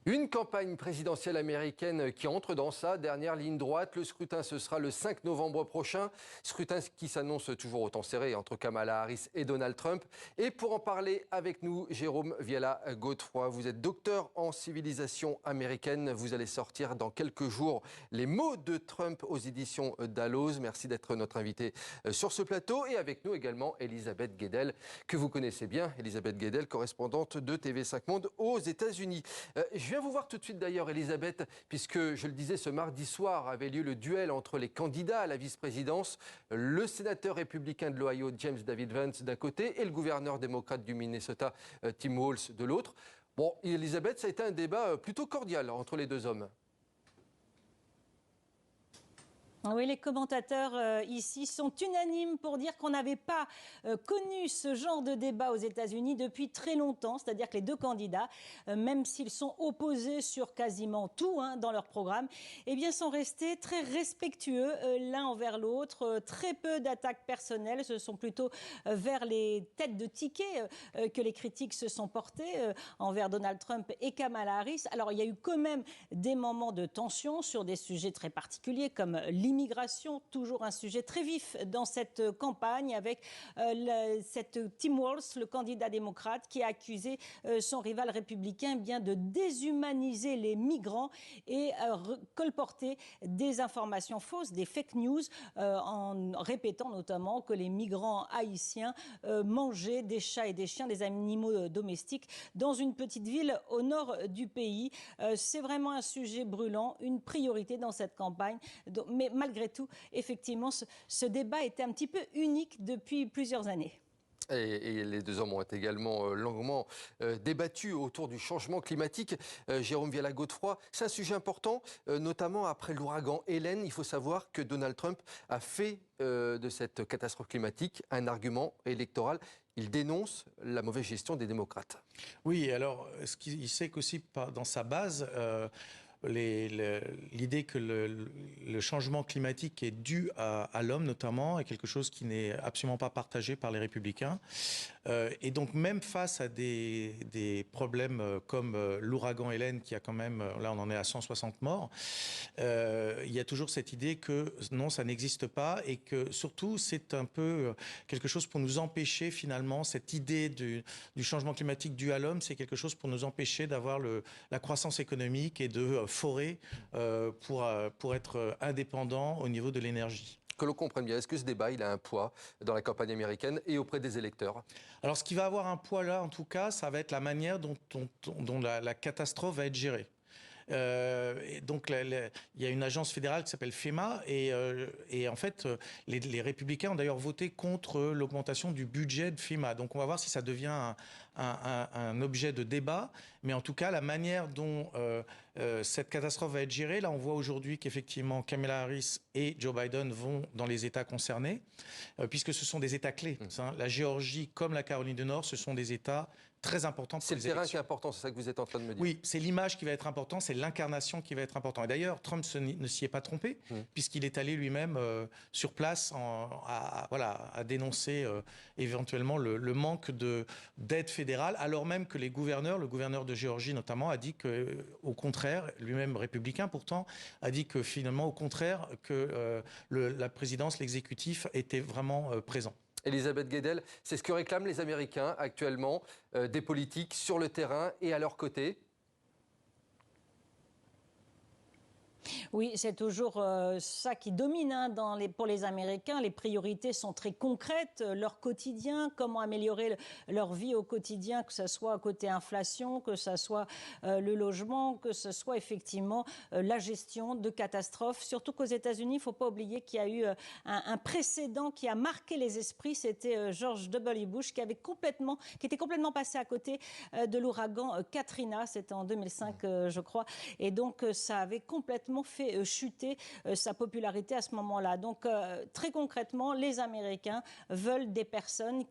Une campagne présidentielle américaine qui entre dans sa dernière ligne droite. Le scrutin, ce sera le 5 novembre prochain. Scrutin qui s'annonce toujours autant serré entre Kamala Harris et Donald Trump. Et pour en parler avec nous, Jérôme Viala-Godefroy, vous êtes docteur en civilisation américaine. Vous allez sortir dans quelques jours les mots de Trump aux éditions Dalloz. Merci d'être notre invité sur ce plateau. Et avec nous également Elisabeth Guedel, que vous connaissez bien. Elisabeth Guedel, correspondante de TV5 Monde aux États-Unis. Je viens vous voir tout de suite d'ailleurs, Elisabeth, puisque je le disais, ce mardi soir avait lieu le duel entre les candidats à la vice-présidence, le sénateur républicain de l'Ohio, James David Vance, d'un côté, et le gouverneur démocrate du Minnesota, Tim Walz, de l'autre. Bon, Elisabeth, ça a été un débat plutôt cordial entre les deux hommes. Oui, les commentateurs ici sont unanimes pour dire qu'on n'avait pas connu ce genre de débat aux États-Unis depuis très longtemps. C'est-à-dire que les deux candidats, même s'ils sont opposés sur quasiment tout dans leur programme, eh bien, sont restés très respectueux l'un envers l'autre. Très peu d'attaques personnelles. Ce sont plutôt vers les têtes de ticket que les critiques se sont portées envers Donald Trump et Kamala Harris. Alors, il y a eu quand même des moments de tension sur des sujets très particuliers comme l'immigration, toujours un sujet très vif dans cette campagne avec Tim Walz, le candidat démocrate, qui a accusé son rival républicain de déshumaniser les migrants et colporter des informations fausses, des fake news, en répétant notamment que les migrants haïtiens mangeaient des chats et des chiens, des animaux domestiques, dans une petite ville au nord du pays. C'est vraiment un sujet brûlant, une priorité dans cette campagne. Mais malgré tout, effectivement, ce débat était un petit peu unique depuis plusieurs années. Et les deux hommes ont également longuement débattu autour du changement climatique. Jérôme Viala-Godefroy, c'est un sujet important, notamment après l'ouragan Hélène. Il faut savoir que Donald Trump a fait de cette catastrophe climatique un argument électoral. Il dénonce la mauvaise gestion des démocrates. Oui, alors il sait qu'aussi dans sa base, l'idée que le changement climatique est dû à l'homme notamment est quelque chose qui n'est absolument pas partagé par les républicains. Et donc même face à des problèmes comme l'ouragan Hélène, qui a quand même, là on en est à 160 morts, il y a toujours cette idée que non, ça n'existe pas, et que surtout c'est un peu quelque chose pour nous empêcher finalement, cette idée du changement climatique dû à l'homme, c'est quelque chose pour nous empêcher d'avoir la croissance économique et de forer pour être indépendant au niveau de l'énergie. Que l'on comprenne bien, est-ce que ce débat il a un poids dans la campagne américaine et auprès des électeurs? Alors ce qui va avoir un poids là, en tout cas, ça va être la manière dont la catastrophe va être gérée. Et donc il y a une agence fédérale qui s'appelle FEMA et en fait les républicains ont d'ailleurs voté contre l'augmentation du budget de FEMA. Donc on va voir si ça devient un objet de débat, mais en tout cas la manière dont cette catastrophe va être gérée, là on voit aujourd'hui qu'effectivement Kamala Harris et Joe Biden vont dans les États concernés, puisque ce sont des États clés. La Géorgie comme la Caroline du Nord, ce sont des États très importants pour les élections. C'est le terrain qui est important, c'est ça que vous êtes en train de me dire. Oui, c'est l'image qui va être importante, c'est l'incarnation qui va être importante. Et d'ailleurs, Trump ne s'y est pas trompé, puisqu'il est allé lui-même sur place à dénoncer éventuellement le manque d'aide fédérale, alors même que le gouverneur de Géorgie notamment, a dit que, au contraire, lui-même républicain pourtant, a dit que finalement, au contraire, que la présidence, l'exécutif était vraiment présent. Elisabeth Guedel, c'est ce que réclament les Américains actuellement, des politiques sur le terrain et à leur côté. Oui, c'est toujours ça qui domine pour les Américains. Les priorités sont très concrètes, leur quotidien, comment améliorer leur vie au quotidien, que ce soit côté inflation, que ce soit le logement, que ce soit effectivement la gestion de catastrophes. Surtout qu'aux États-Unis, il ne faut pas oublier qu'il y a eu un précédent qui a marqué les esprits. C'était George W. Bush qui était complètement passé à côté de l'ouragan Katrina. C'était en 2005, je crois. Et donc, ça avait complètement fait chuter sa popularité à ce moment-là. Donc, très concrètement, les Américains veulent des personnes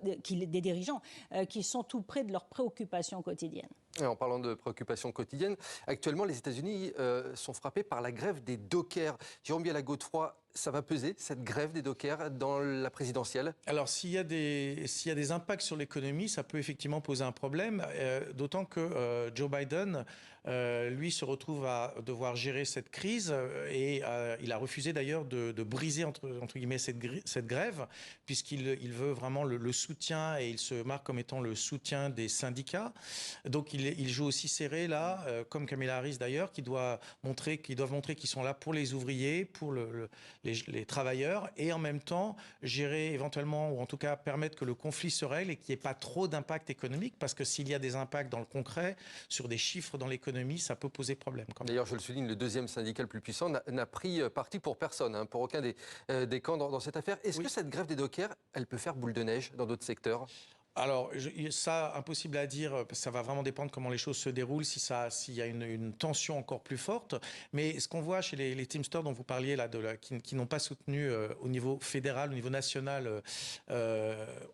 des dirigeants qui sont tout près de leurs préoccupations quotidiennes. Et en parlant de préoccupations quotidiennes, actuellement, les États-Unis sont frappés par la grève des dockers. Jérôme Biela-Godefroy, ça va peser, cette grève des dockers, dans la présidentielle? Alors, s'il y a des impacts sur l'économie, ça peut effectivement poser un problème, d'autant que Joe Biden, lui, se retrouve à devoir gérer cette crise et il a refusé d'ailleurs de briser, entre guillemets, cette grève, puisqu'il veut vraiment le soutien et il se marque comme étant le soutien des syndicats. Donc, il joue aussi serré là, comme Kamala Harris d'ailleurs, qui doivent montrer qu'ils sont là pour les ouvriers, pour les travailleurs, et en même temps gérer éventuellement, ou en tout cas permettre que le conflit se règle et qu'il n'y ait pas trop d'impact économique, parce que s'il y a des impacts dans le concret, sur des chiffres dans l'économie, ça peut poser problème. D'ailleurs, je le souligne, le deuxième syndicat le plus puissant n'a pris parti pour personne, hein, pour aucun des camps dans cette affaire. Est-ce que cette grève des dockers, elle peut faire boule de neige dans d'autres secteurs? Alors, ça, impossible à dire, ça va vraiment dépendre comment les choses se déroulent, s'il y a une tension encore plus forte. Mais ce qu'on voit chez les Teamsters dont vous parliez, là, qui n'ont pas soutenu au niveau fédéral, au niveau national,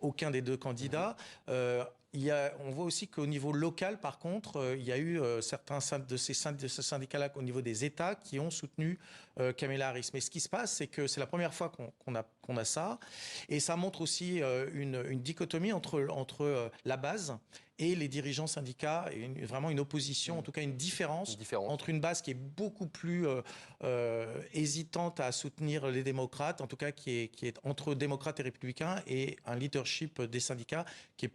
aucun des deux candidats, on voit aussi qu'au niveau local, par contre, il y a eu certains de ces syndicats-là au niveau des États qui ont soutenu Kamala Harris. Mais ce qui se passe, c'est que c'est la première fois qu'on a ça. Et ça montre aussi une dichotomie entre la base et les dirigeants syndicats, et vraiment une opposition, en tout cas une différence entre une base qui est beaucoup plus hésitante à soutenir les démocrates, en tout cas qui est entre démocrates et républicains, et un leadership des syndicats qui est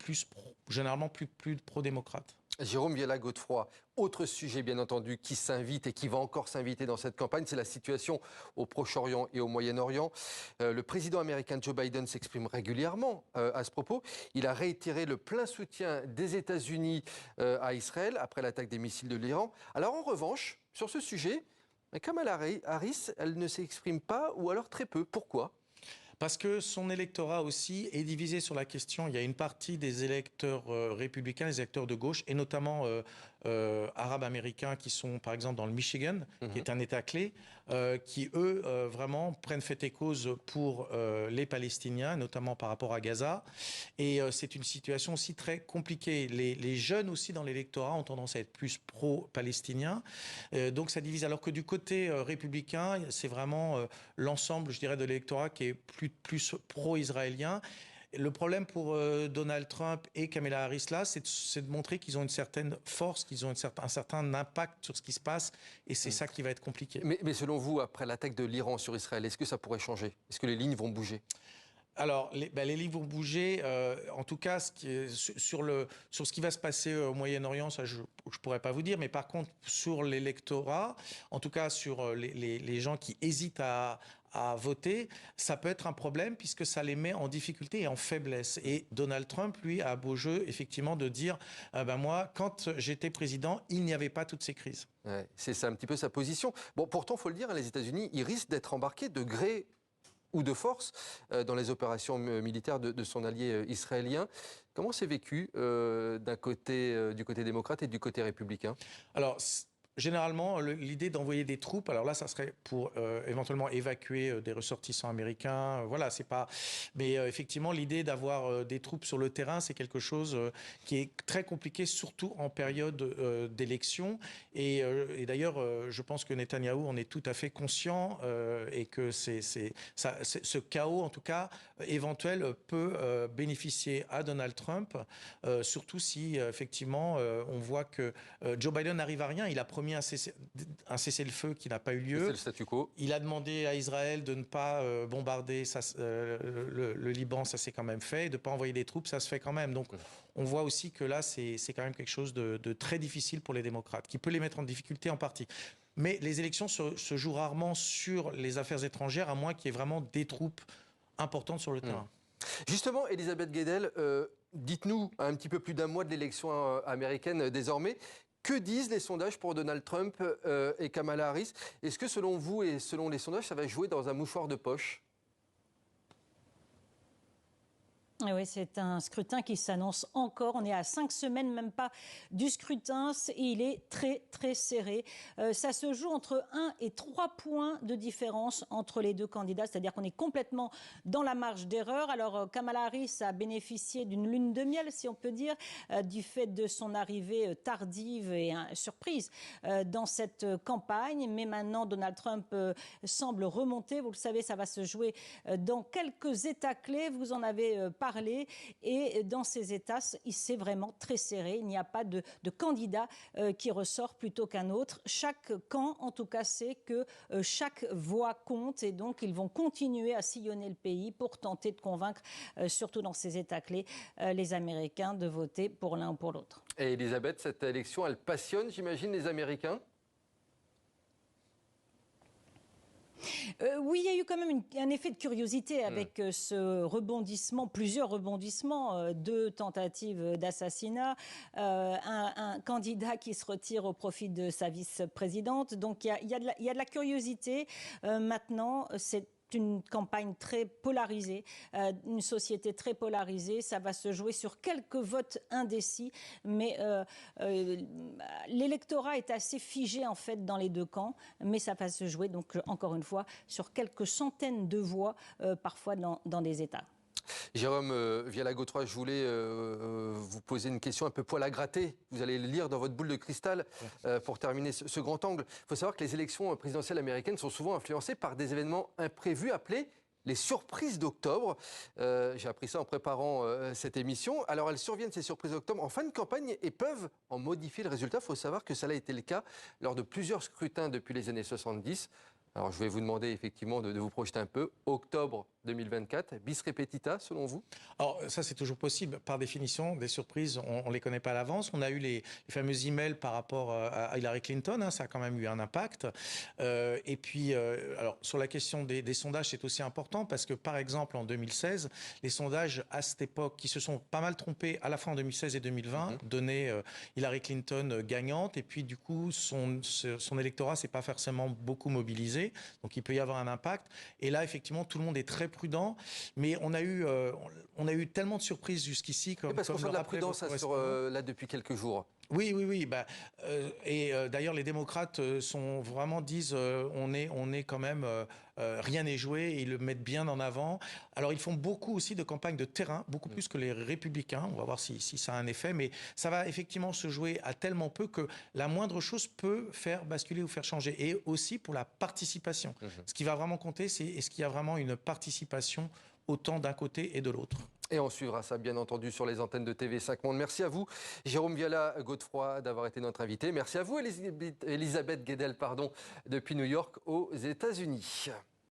généralement plus pro-démocrate. Jérôme Biela-Godefroy, autre sujet bien entendu qui s'invite et qui va encore s'inviter dans cette campagne, c'est la situation au Proche-Orient et au Moyen-Orient. Le président américain Joe Biden s'exprime régulièrement à ce propos. Il a réitéré le plein soutien des États-Unis à Israël après l'attaque des missiles de l'Iran. Alors en revanche, sur ce sujet, Kamala Harris, elle ne s'exprime pas ou alors très peu. Pourquoi ? Parce que son électorat aussi est divisé sur la question. Il y a une partie des électeurs républicains, les électeurs de gauche, et notamment arabes américains qui sont par exemple dans le Michigan, qui est un État clé, qui eux vraiment prennent fait et cause pour les Palestiniens, notamment par rapport à Gaza. Et c'est une situation aussi très compliquée. Les jeunes aussi dans l'électorat ont tendance à être plus pro-palestiniens. Donc ça divise. Alors que du côté républicain, c'est vraiment l'ensemble, je dirais, de l'électorat qui est plus pro-israélien. Le problème pour Donald Trump et Kamala Harris, là, c'est de montrer qu'ils ont une certaine force, qu'ils ont un certain impact sur ce qui se passe, et c'est ça qui va être compliqué. Mais selon vous, après l'attaque de l'Iran sur Israël, est-ce que ça pourrait changer? Est-ce que les lignes vont bouger? Alors, les lignes vont bouger. En tout cas, sur ce qui va se passer au Moyen-Orient, ça, je pourrais pas vous dire. Mais par contre, sur l'électorat, en tout cas sur les gens qui hésitent à voter, ça peut être un problème puisque ça les met en difficulté et en faiblesse. Et Donald Trump, lui, a beau jeu, effectivement, de dire moi, quand j'étais président, il n'y avait pas toutes ces crises. Ouais, c'est un petit peu sa position. Bon, pourtant, il faut le dire, les États-Unis, ils risquent d'être embarqués de gré ou de force dans les opérations militaires de son allié israélien. Comment c'est vécu du côté démocrate et du côté républicain? Alors, généralement, l'idée d'envoyer des troupes, alors là, ça serait pour éventuellement évacuer des ressortissants américains. Voilà, c'est pas. Mais effectivement, l'idée d'avoir des troupes sur le terrain, c'est quelque chose qui est très compliqué, surtout en période d'élection. Et d'ailleurs, je pense que Netanyahou en est tout à fait conscient et que ce chaos, en tout cas éventuel, peut bénéficier à Donald Trump, surtout si effectivement on voit que Joe Biden n'arrive à rien. Il a promis un cessez-le-feu qui n'a pas eu lieu. C'est le statu quo. Il a demandé à Israël de ne pas bombarder le Liban, ça s'est quand même fait, et de ne pas envoyer des troupes, ça se fait quand même. Donc on voit aussi que là, c'est quand même quelque chose de très difficile pour les démocrates, qui peut les mettre en difficulté en partie. Mais les élections se jouent rarement sur les affaires étrangères, à moins qu'il y ait vraiment des troupes importantes sur le terrain. Justement, Elisabeth Guedel, dites-nous, à un petit peu plus d'un mois de l'élection américaine désormais, que disent les sondages pour Donald Trump et Kamala Harris? Est-ce que selon vous et selon les sondages, ça va jouer dans un mouchoir de poche? Oui, c'est un scrutin qui s'annonce encore. On est à 5 semaines, même pas, du scrutin. Et il est très, très serré. Ça se joue entre 1 et 3 points de différence entre les deux candidats. C'est-à-dire qu'on est complètement dans la marge d'erreur. Alors, Kamala Harris a bénéficié d'une lune de miel, si on peut dire, du fait de son arrivée tardive et surprise dans cette campagne. Mais maintenant, Donald Trump semble remonter. Vous le savez, ça va se jouer dans quelques États clés. Vous en avez parler et dans ces États, c'est vraiment très serré. Il n'y a pas de candidat qui ressort plutôt qu'un autre. Chaque camp, en tout cas, sait que chaque voix compte et donc ils vont continuer à sillonner le pays pour tenter de convaincre, surtout dans ces États clés, les Américains de voter pour l'un ou pour l'autre. Et Elisabeth, cette élection, elle passionne, j'imagine, les Américains ? Oui, il y a eu quand même un effet de curiosité avec ce rebondissement, plusieurs rebondissements, 2 tentatives d'assassinat, un candidat qui se retire au profit de sa vice-présidente. Donc il y a de la curiosité. Maintenant, c'est une campagne très polarisée, une société très polarisée. Ça va se jouer sur quelques votes indécis, mais l'électorat est assez figé en fait dans les deux camps, mais ça va se jouer donc encore une fois sur quelques centaines de voix, parfois dans des États. Jérôme Viala-Godefroy, je voulais vous poser une question un peu poil à gratter. Vous allez le lire dans votre boule de cristal pour terminer ce grand angle. Il faut savoir que les élections présidentielles américaines sont souvent influencées par des événements imprévus appelés les surprises d'octobre. J'ai appris ça en préparant cette émission. Alors elles surviennent, ces surprises d'octobre, en fin de campagne et peuvent en modifier le résultat. Il faut savoir que ça a été le cas lors de plusieurs scrutins depuis les années 70. Alors je vais vous demander effectivement de vous projeter un peu. Octobre 2024, bis repetita selon vous? Alors ça c'est toujours possible. Par définition, des surprises, on ne les connaît pas à l'avance. On a eu les fameux emails par rapport à Hillary Clinton, hein, ça a quand même eu un impact. Et puis, alors sur la question des sondages, c'est aussi important parce que par exemple en 2016, les sondages à cette époque, qui se sont pas mal trompés à la fois en 2016 et 2020, donnaient Hillary Clinton gagnante. Et puis du coup, son électorat s'est pas forcément beaucoup mobilisé. Donc il peut y avoir un impact. Et là, effectivement, tout le monde est très prudent. Mais on a eu tellement de surprises jusqu'ici. Parce qu'on sent de la prudence là depuis quelques jours. Oui. D'ailleurs, les démocrates disent on est quand même rien n'est joué. Et ils le mettent bien en avant. Alors ils font beaucoup aussi de campagnes de terrain, beaucoup plus que les républicains. On va voir si ça a un effet, mais ça va effectivement se jouer à tellement peu que la moindre chose peut faire basculer ou faire changer. Et aussi pour la participation. Ce qui va vraiment compter, c'est est-ce qu'il y a vraiment une participation autant d'un côté et de l'autre. Et on suivra ça, bien entendu, sur les antennes de TV5 Monde. Merci à vous, Jérôme Viala-Godefroy, d'avoir été notre invité. Merci à vous, Elisabeth Guedel, depuis New York, aux États-Unis.